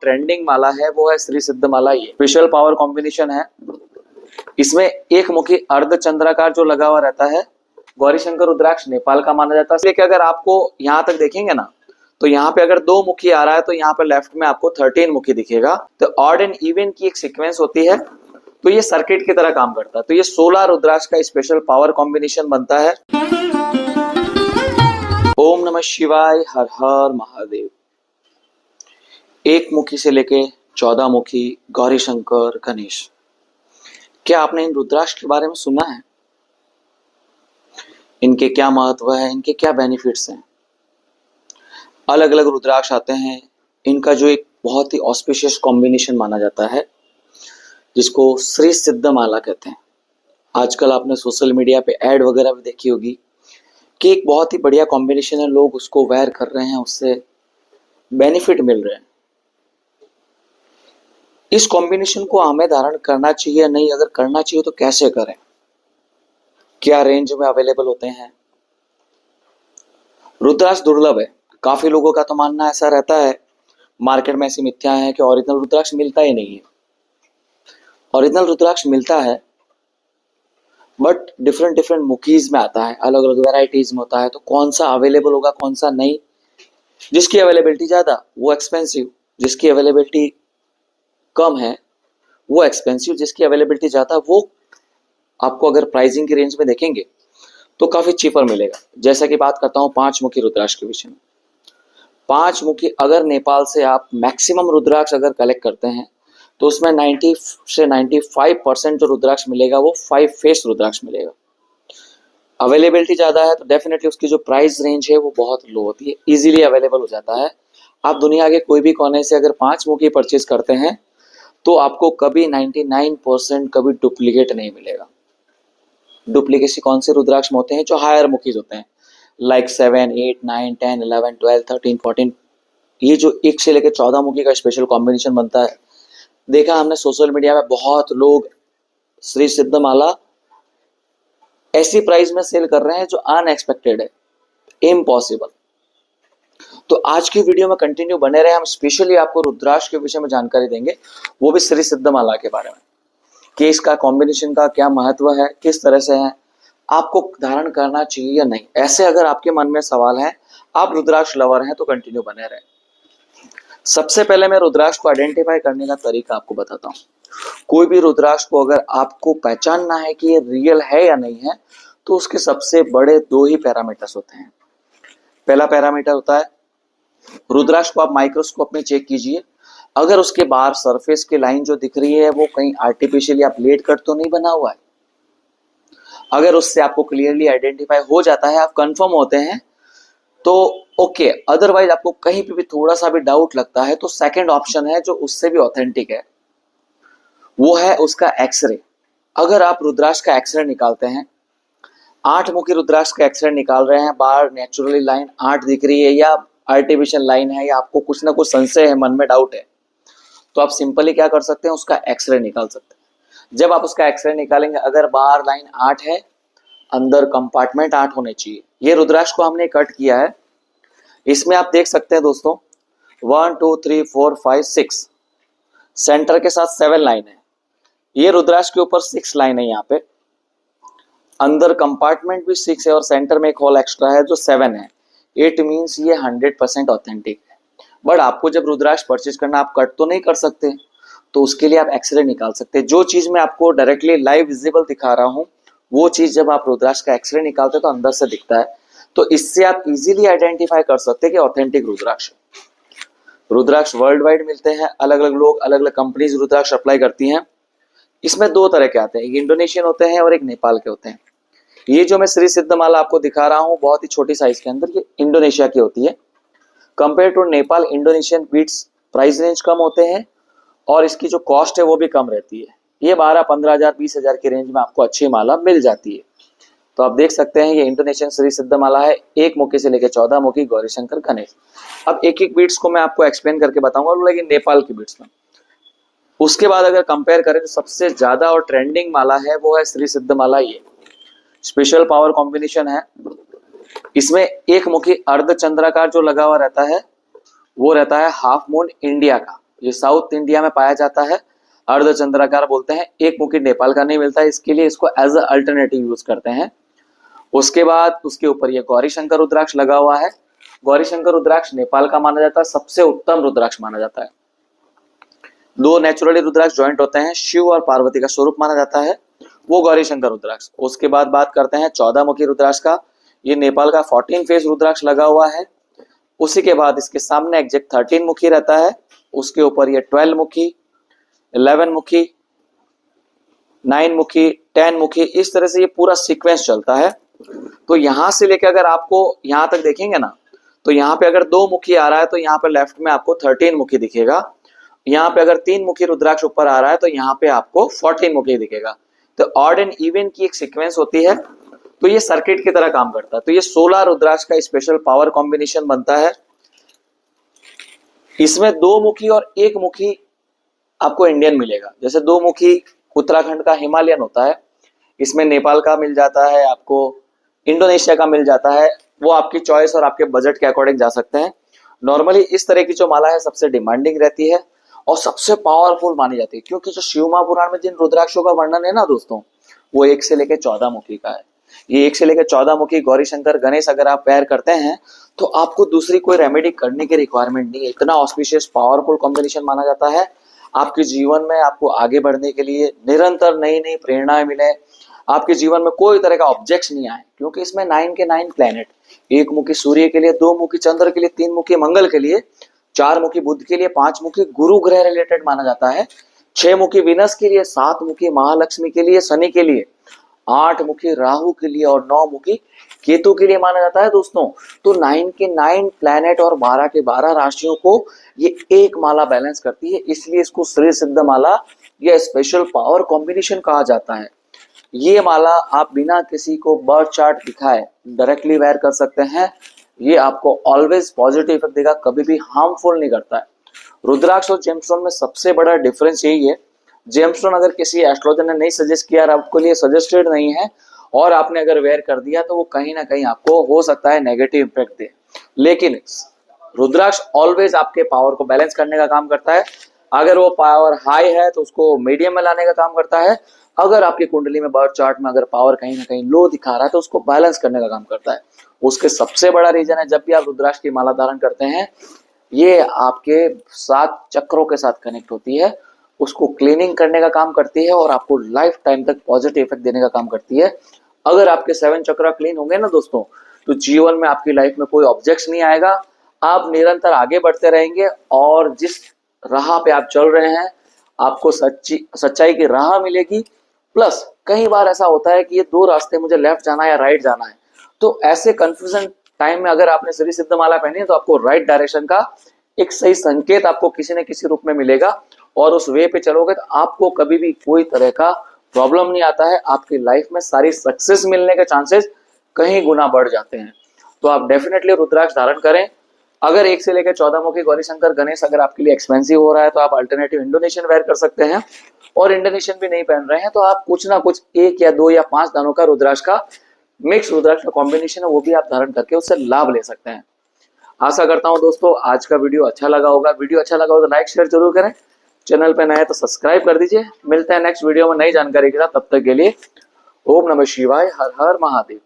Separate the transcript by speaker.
Speaker 1: Trending माला है वो है श्री सिद्ध माला। ये स्पेशल पावर कॉम्बिनेशन है। इसमें एक मुखी अर्धचंद्राकार जो लगा हुआ रहता है, गौरी शंकर रुद्राक्ष नेपाल का माना जाता है। इसलिए कि अगर आपको यहाँ तक देखेंगे ना, तो यहाँ पे अगर 2 मुखी आ रहा है तो यहाँ पे लेफ्ट में आपको 13 मुखी दिखेगा। तो ऑड एंड इवन की एक सीक्वेंस होती है, तो ये सर्किट की तरह काम करता है। तो ये 16 रुद्राक्ष का स्पेशल पावर कॉम्बिनेशन बनता है। ओम नमः शिवाय, हर हर महादेव। एक मुखी से लेके 14 मुखी गौरी शंकर गणेश। क्या आपने इन रुद्राक्ष के बारे में सुना है? इनके क्या महत्व है, इनके क्या बेनिफिट्स हैं? अलग अलग रुद्राक्ष आते हैं, इनका जो एक बहुत ही ऑस्पिशियस कॉम्बिनेशन माना जाता है, जिसको श्री सिद्ध माला कहते हैं। आजकल आपने सोशल मीडिया पे ऐड वगैरह भी देखी होगी कि एक बहुत ही बढ़िया कॉम्बिनेशन है, लोग उसको वेयर कर रहे हैं, उससे बेनिफिट मिल रहे हैं। इस कॉम्बिनेशन को हमें धारण करना चाहिए या नहीं? अगर करना चाहिए तो कैसे करें? क्या रेंज में अवेलेबल होते हैं? रुद्राक्ष दुर्लभ है। काफी लोगों का तो मानना ऐसा रहता है, मार्केट में ऐसी मिथ्या है कि ओरिजिनल रुद्राक्ष मिलता ही नहीं है। ओरिजिनल रुद्राक्ष मिलता है, बट डिफरेंट मुखीज में आता है, अलग अलग वेराइटीज में होता है। तो कौन सा अवेलेबल होगा, कौन सा नहीं? जिसकी अवेलेबिलिटी ज्यादा वो एक्सपेंसिव, जिसकी अवेलेबिलिटी कम है वो एक्सपेंसिव, जिसकी अवेलेबिलिटी ज्यादा वो आपको अगर प्राइसिंग की रेंज में देखेंगे तो काफी चीपर मिलेगा। जैसा कि बात करता हूं 5 मुखी रुद्राक्ष के विषय में। 5 मुखी अगर नेपाल से आप मैक्सिमम रुद्राक्ष अगर कलेक्ट करते हैं तो उसमें 90 से 95% जो रुद्राक्ष मिलेगा वो 5 फेस रुद्राक्ष मिलेगा। अवेलेबिलिटी ज्यादा है तो डेफिनेटली उसकी जो प्राइस रेंज है वो बहुत लो होती है, इजीली अवेलेबल हो जाता है। आप दुनिया के कोई भी कोने से अगर 5 मुखी परचेज करते हैं तो आपको कभी 99% कभी डुप्लीकेट नहीं मिलेगा। डुप्लीकेसी कौन से रुद्राक्ष में होते हैं? जो हायर मुखीज होते हैं, लाइक 7, 8, 9, 10, 11, 12, 13, 14। ये जो 1 से लेकर 14 मुखी का स्पेशल कॉम्बिनेशन बनता है, देखा हमने सोशल मीडिया में बहुत लोग श्री सिद्ध माला ऐसी प्राइस में सेल कर रहे हैं जो अनएक्सपेक्टेड है, इम्पॉसिबल। तो आज की वीडियो में कंटिन्यू बने रहे, हम स्पेशली आपको रुद्राक्ष के विषय में जानकारी देंगे, वो भी श्री सिद्ध माला के बारे में, कि इसका कॉम्बिनेशन का क्या महत्व है, किस तरह से है, आपको धारण करना चाहिए या नहीं। ऐसे अगर आपके मन में सवाल है, आप रुद्राक्ष लवर हैं, तो कंटिन्यू बने रहे। सबसे पहले मैं रुद्राक्ष को आइडेंटिफाई करने का तरीका आपको बताता हूँ। कोई भी रुद्राक्ष को अगर आपको पहचानना है कि ये रियल है या नहीं है, तो उसके सबसे बड़े 2 ही पैरामीटर्स होते हैं। पहला पैरामीटर होता है, रुद्राक्ष को आप माइक्रोस्कोप में चेक कीजिए, अगर उसके बाहर सरफेस की लाइन जो दिख रही है वो कहीं आर्टिफिशियली आप प्लेट कट तो नहीं बना हुआ है। अगर उससे आपको क्लियरली आइडेंटिफाई हो जाता है, आप कंफर्म होते हैं, तो ओके। अदरवाइज आपको कहीं पे भी थोड़ा सा भी डाउट लगता है तो सेकंड ऑप्शन है जो उससे भी ऑथेंटिक है, वो है उसका एक्सरे। अगर आप रुद्राक्ष का एक्सरे निकालते हैं, 8 मुखी रुद्राक्ष का एक्सरे निकाल रहे हैं, बाहर नेचुरली लाइन 8 दिख रही है या आर्टिफिशियल लाइन है, या आपको कुछ ना कुछ संशय है, मन में डाउट है, तो आप सिंपली क्या कर सकते हैं, उसका एक्सरे निकाल सकते हैं। जब आप उसका एक्सरे निकालेंगे, अगर बाहर लाइन 8 है, अंदर कंपार्टमेंट 8 होने चाहिए। ये रुद्राक्ष को हमने कट किया है, इसमें आप देख सकते हैं दोस्तों 1 2 3 4 5 6 सेंटर के साथ 7 लाइन है। ये रुद्राक्ष के ऊपर 6 लाइन है, यहाँ पे अंदर कंपार्टमेंट भी 6 है और सेंटर में एक होल एक्स्ट्रा है जो 7 है। इट मीन्स ये 100% ऑथेंटिक है। बट आपको जब रुद्राक्ष परचेज करना, आप कट तो नहीं कर सकते, तो उसके लिए आप एक्सरे निकाल सकते हैं। जो चीज मैं आपको डायरेक्टली लाइव विजिबल दिखा रहा हूं, वो चीज जब आप रुद्राक्ष का एक्सरे निकालते हैं तो अंदर से दिखता है। तो इससे आप इजीली आइडेंटिफाई कर सकते हैं कि ऑथेंटिक रुद्राक्ष। रुद्राक्ष वर्ल्ड वाइड मिलते हैं, अलग अलग लोग, अलग अलग कंपनीज रुद्राक्ष अप्लाई करती हैं। इसमें 2 तरह के आते हैं, एक इंडोनेशियन होते हैं और एक नेपाल के होते हैं। ये जो मैं श्री सिद्ध माला आपको दिखा रहा हूँ बहुत ही छोटी साइज के अंदर, ये इंडोनेशिया की होती है। Compare to Nepal, Indonesian beads price range कम होते हैं और इसकी जो कॉस्ट है वो भी कम रहती है। ये 12-15 हजार 20 हजार की रेंज में आपको अच्छी माला मिल जाती है। तो आप देख सकते हैं ये इंडोनेशियन श्री सिद्ध माला है, 1 मुखी से लेकर 14 मुखी गौरी शंकर गणेश। अब एक एक बीट्स को मैं आपको एक्सप्लेन करके बताऊंगा, लेकिन नेपाल की बीट्स में। उसके बाद अगर कंपेयर करें तो सबसे ज्यादा और ट्रेंडिंग माला है वो है श्री सिद्ध माला। ये स्पेशल पावर कॉम्बिनेशन है। इसमें 1 मुखी अर्धचंद्राकार जो लगा हुआ रहता है वो रहता है हाफ मून इंडिया का। ये साउथ इंडिया में पाया जाता है, अर्धचंद्राकार बोलते हैं। एक मुखी नेपाल का नहीं मिलता है, इसके लिए इसको एज अ अल्टरनेटिव यूज करते हैं। उसके बाद उसके ऊपर ये गौरी शंकर रुद्राक्ष लगा हुआ है। गौरी शंकर रुद्राक्ष नेपाल का माना जाता है, सबसे उत्तम रुद्राक्ष माना जाता है। दो नेचुरली रुद्राक्ष ज्वाइंट होते हैं, शिव और पार्वती का स्वरूप माना जाता है, वो गौरी शंकर रुद्राक्ष। उसके बाद बात करते हैं 14 मुखी रुद्राक्ष का। ये नेपाल का 14 फेस रुद्राक्ष लगा हुआ है। उसी के बाद इसके सामने एग्जैक्ट 13 मुखी रहता है, उसके ऊपर ये 12 मुखी, 11 मुखी, 9 मुखी, 10 मुखी, इस तरह से ये पूरा सीक्वेंस चलता है। तो यहां से लेकर अगर आपको यहां तक देखेंगे ना, तो यहाँ पे अगर 2 मुखी आ रहा है तो यहाँ पे लेफ्ट में आपको 13 मुखी दिखेगा। यहाँ पे अगर 3 मुखी रुद्राक्ष ऊपर आ रहा है तो यहाँ पे आपको 14 मुखी दिखेगा। तो ऑड एंड इवन की एक सीक्वेंस होती है, तो ये सर्किट की तरह काम करता है। तो ये 16 रुद्राक्ष का स्पेशल पावर कॉम्बिनेशन बनता है। इसमें 2 मुखी और 1 मुखी आपको इंडियन मिलेगा। जैसे 2 मुखी उत्तराखंड का हिमालयन होता है, इसमें नेपाल का मिल जाता है, आपको इंडोनेशिया का मिल जाता है। वो आपकी चॉइस और आपके बजट के अकॉर्डिंग जा सकते हैं। नॉर्मली इस तरह की जो माला है सबसे डिमांडिंग रहती है और सबसे पावरफुल मानी जाती है, क्योंकि जो शिव महापुराण में जिन रुद्राक्षों का वर्णन है ना दोस्तों, वो 1 से लेकर 14 मुखी का है। ये 1 से लेकर 14 मुखी गौरी शंकर गणेश अगर आप पेयर करते हैं तो आपको दूसरी कोई रेमेडी करने की रिक्वायरमेंट नहीं है। इतना ऑस्पिशियस पावरफुल कॉम्बिनेशन माना जाता है। आपके जीवन में आपको आगे बढ़ने के लिए निरंतर नई नई प्रेरणाएं मिले, आपके जीवन में कोई तरह का ऑब्जेक्ट्स नहीं आए, क्योंकि इसमें 9 के 9 प्लेनेट, 1 मुखी सूर्य के लिए, 2 मुखी चंद्र के लिए, 3 मुखी मंगल के लिए, 4 मुखी बुध के लिए, 5 मुखी गुरु ग्रह रिलेटेड माना जाता है, 6 मुखी विनस के लिए, 7 मुखी महालक्ष्मी के लिए, शनि के लिए, 8 मुखी राहु के लिए और 9 मुखी केतु के लिए माना जाता है दोस्तों। तो 9 के 9 प्लैनेट और 12 के 12 राशियों को ये एक माला बैलेंस करती है, इसलिए इसको श्री सिद्ध माला या स्पेशल पावर कॉम्बिनेशन कहा जाता है। ये माला आप बिना किसी को बर्थ चार्ट दिखाए डायरेक्टली वेयर कर सकते हैं। ये आपको ऑलवेज पॉजिटिव इफेक्ट देगा, कभी भी हार्मफुल नहीं करता है। रुद्राक्ष और जेमस्टोन में सबसे बड़ा डिफरेंस यही है, जेमस्टोन अगर किसी एस्ट्रोलॉजर ने नहीं सजेस्ट किया, आपके लिए सजेस्टेड नहीं है और आपने अगर वेयर कर दिया तो वो कहीं ना कहीं आपको हो सकता है नेगेटिव इम्पैक्ट दे। लेकिन रुद्राक्ष ऑलवेज आपके पावर को बैलेंस करने का काम करता है। अगर वो पावर हाई है तो उसको मीडियम में लाने का काम करता है। अगर आपकी कुंडली में बर्थ चार्ट में अगर पावर कहीं ना कहीं लो दिखा रहा है तो उसको बैलेंस करने का काम करता है। उसके सबसे बड़ा रीजन है, जब भी आप रुद्राक्ष की माला धारण करते हैं, ये आपके 7 चक्रों के साथ कनेक्ट होती है, उसको क्लीनिंग करने का काम करती है और आपको लाइफ टाइम तक पॉजिटिव इफेक्ट देने का काम करती है। अगर आपके 7 चक्र क्लीन होंगे ना दोस्तों, तो जीवन में आपकी लाइफ में कोई ऑब्जेक्ट्स नहीं आएगा, आप निरंतर आगे बढ़ते रहेंगे और जिस राह पे आप चल रहे हैं आपको सच्चाई की राह मिलेगी। प्लस कई बार ऐसा होता है कि ये 2 रास्ते, मुझे लेफ्ट जाना है या राइट जाना है, तो ऐसे कंफ्यूजन टाइम में अगर आपने श्री सिद्ध माला पहनी है तो आपको राइट डायरेक्शन का एक सही संकेत आपको किसी न किसी रूप में मिलेगा और उस वे पे चलोगे तो आपको कभी भी कोई तरह का प्रॉब्लम नहीं आता है। आपकी लाइफ में सारी सक्सेस मिलने के चांसेस कहीं गुना बढ़ जाते हैं। तो आप डेफिनेटली रुद्राक्ष धारण करें। अगर 1 से लेकर 14 मुखी गौरी शंकर गणेश अगर आपके लिए एक्सपेंसिव हो रहा है तो आप अल्टरनेटिव इंडोनेशियन वेयर कर सकते हैं, और इंडोनेशियन भी नहीं पहन रहे हैं तो आप कुछ ना कुछ 1 या 2 या 5 दानों का रुद्राक्ष का मिक्स रुद्राक्ष का कॉम्बिनेशन है, वो भी आप धारण करके उससे लाभ ले सकते हैं। आशा करता हूं दोस्तों आज का वीडियो अच्छा लगा होगा। वीडियो अच्छा लगा हो तो लाइक शेयर जरूर करें, चैनल पे नए तो सब्सक्राइब कर दीजिए। मिलते हैं नेक्स्ट वीडियो में नई जानकारी के साथ, तब तक के लिए ओम नमः शिवाय, हर हर महादेव।